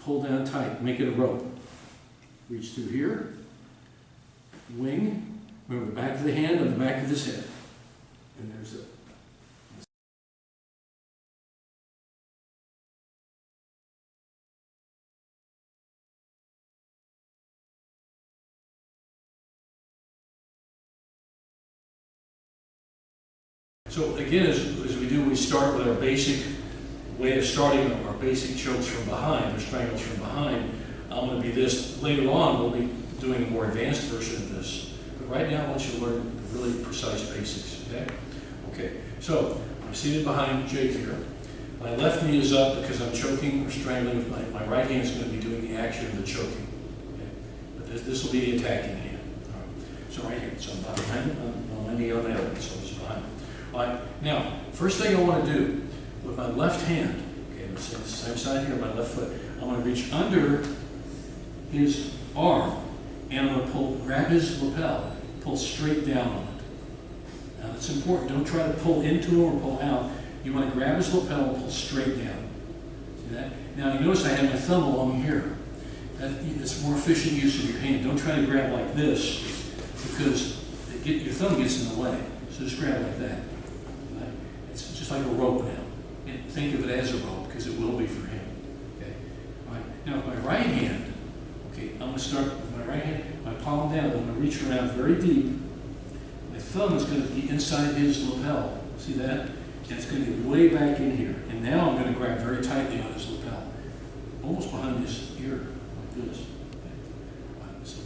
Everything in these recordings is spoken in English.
pull down tight, make it a rope. Reach through here, wing, remember the back of the hand on the back of his head. And there's it. So again, as we do, we start with our basic way of starting our basic chokes from behind, or strangles from behind. I'm going to be this. Later on, we'll be doing a more advanced version of this. But right now, I want you to learn the really precise basics, okay? Okay, so I'm seated behind Jake here. My left knee is up because I'm choking or strangling. My right hand is going to be doing the action of the choking. Okay? But this will be the attacking hand. All right. So right here, so I'm behind on my knee on the elbow, so just behind. All right, now, first thing I want to do with my left hand, okay, I'm saying the same side here, my left foot, I'm going to reach under his arm, and I'm going to grab his lapel, pull straight down on it. Now that's important. Don't try to pull into him or pull out. You want to grab his lapel and pull straight down. See that? Now you notice I have my thumb along here. It's more efficient use of your hand. Don't try to grab like this, because your thumb gets in the way. So just grab like that. Right? It's just like a rope now. And think of it as a rope, because it will be for him. Okay. All right. Now with my right hand, okay, I'm going to start with my right hand, my palm down. I'm going to reach around very deep. My thumb is going to be inside his lapel. See that? And it's going to get way back in here. And now I'm going to grab very tightly on his lapel, almost behind his ear, like this. Okay. Right. So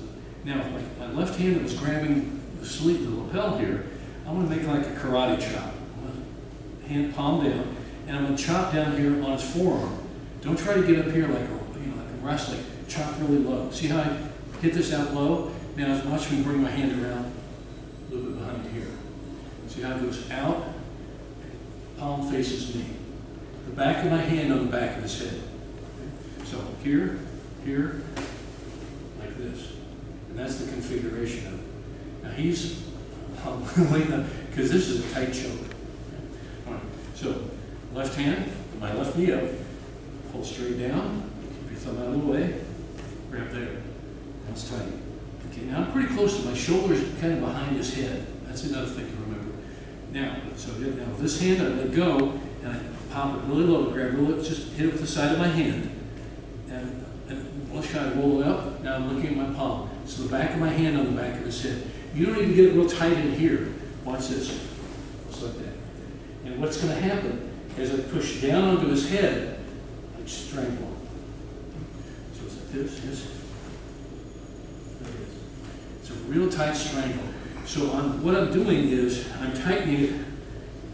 now with my left hand that was grabbing the sleeve, the lapel here, I'm going to make like a karate chop. I'm going to hand palm down, and I'm going to chop down here on his forearm. Don't try to get up here like a wrestling. Chop really low. See how I hit this out low? Now watch me bring my hand around a little bit behind here. See how it goes out? Palm faces me. The back of my hand on the back of his head. Okay. So here, like this. And that's the configuration of it. Now he's waiting up, because this is a tight choke. Okay. All right. So left hand, my left knee up, pull straight down, keep your thumb out of the way, grab there. That's tight. Okay, now I'm pretty close to my shoulders, kind of behind his head. That's another thing to remember. Now, so now with this hand, I let go, and I pop it really low, grab it, just hit it with the side of my hand, and watch how I roll it up. Now I'm looking at my palm. So the back of my hand on the back of his head. You don't need to get it real tight in here. Watch this. Just like that. And what's going to happen is I push down onto his head, I strangle him. So it's like this. It's a real tight strangle. So what I'm doing is I'm tightening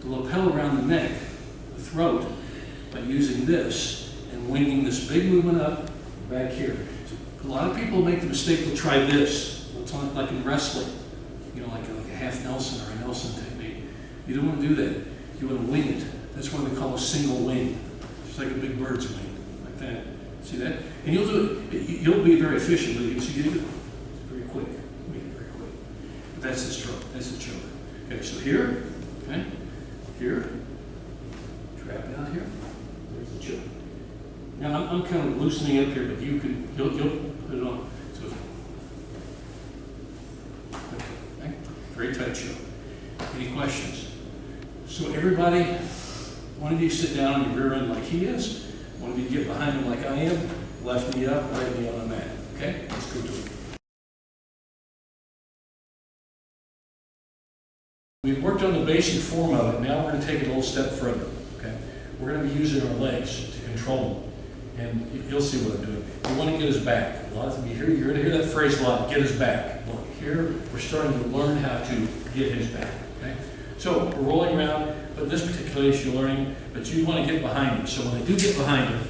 the lapel around the neck, the throat, by using this and winging this big movement up back here. So a lot of people make the mistake to try this. It's like in wrestling, like a half Nelson or a Nelson technique. You don't want to do that. You want to wing it. That's what they call a single wing. Just like a big bird's wing, like that. See that? And you'll do it. You'll be very efficient, but you see, it's very quick. Make it very quick. But that's the stroke. That's the choke. Okay, so here, okay, here, trap down here. There's the choke. Now I'm kind of loosening up here, but you'll put it on. So, okay, very tight choke. Any questions? So everybody, one of you sit down on your rear end like he is. One of you get behind him like I am. Left knee up, right knee on the mat. Okay, let's go do it. We've worked on the basic form of it. Now we're going to take it a little step further. Okay, we're going to be using our legs to control them. And you'll see what I'm doing. You want to get his back. A lot of you hear, you're going to hear that phrase a lot, get his back. Well, here we're starting to learn how to get his back. Okay? So we're rolling around, but in this particular case you're learning, but you want to get behind him. So when I do get behind him,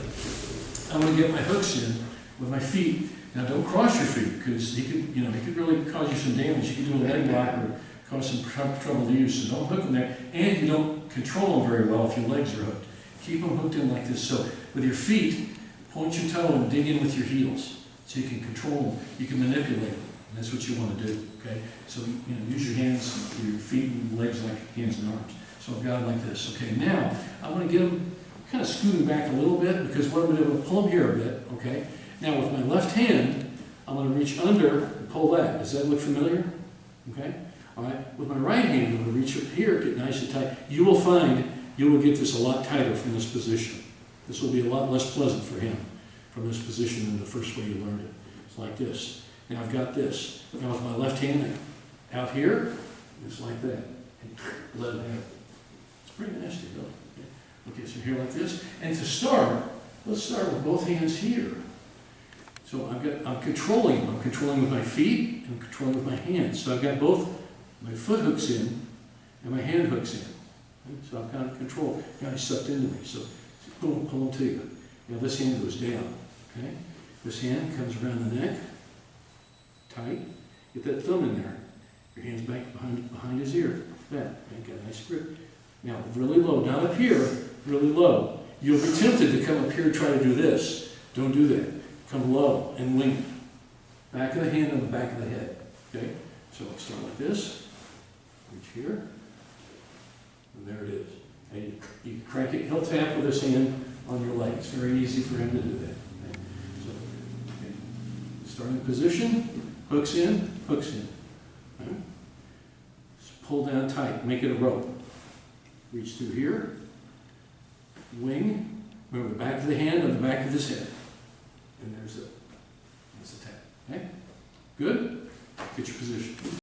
I'm going to get my hooks in with my feet. Now don't cross your feet, because he could really cause you some damage. You could do a leg lock or cause some trouble to you. So don't hook them there, and you don't control them very well if your legs are hooked. Keep them hooked in like this. So with your feet, point your toe and dig in with your heels, so you can control them. You can manipulate them. And that's what you want to do. Okay. So use your hands, your feet and legs like hands and arms. So I've got them like this. Okay. Now I want to get them kind of scooting back a little bit because what I'm going to do, pull them here a bit, okay? Now with my left hand, I'm going to reach under and pull that. Does that look familiar? Okay? All right. With my right hand, I'm going to reach up here, get nice and tight. You will find you will get this a lot tighter from this position. This will be a lot less pleasant for him from this position than the first way you learned it. It's like this. Now I've got this. Now with my left hand out here, it's like that. And let it out. It's pretty nasty though. Okay, so here like this. And to start, let's start with both hands here. So I'm controlling them. I'm controlling with my feet and I'm controlling with my hands. So I've got both my foot hooks in and my hand hooks in. Okay? So I've kind of control. Now he's sucked into me. So boom, pull them to you. Now this hand goes down. Okay? This hand comes around the neck, tight. Get that thumb in there. Your hand's back behind his ear. Like that. Okay, got a nice grip. Now really low. Not up here, really low. You'll be tempted to come up here and try to do this. Don't do that. Come low and wing it. Back of the hand on the back of the head. Okay? So I'll start like this. Reach here. And there it is. And you crank it. He'll tap with his hand on your leg. It's very easy for him to do that. Okay? So, okay. Starting position. Hooks in. Hooks in. Okay? Just pull down tight. Make it a rope. Reach through here. Wing. Remember the back of the hand on the back of his head. And there's a tap. Okay? Good? Get your position.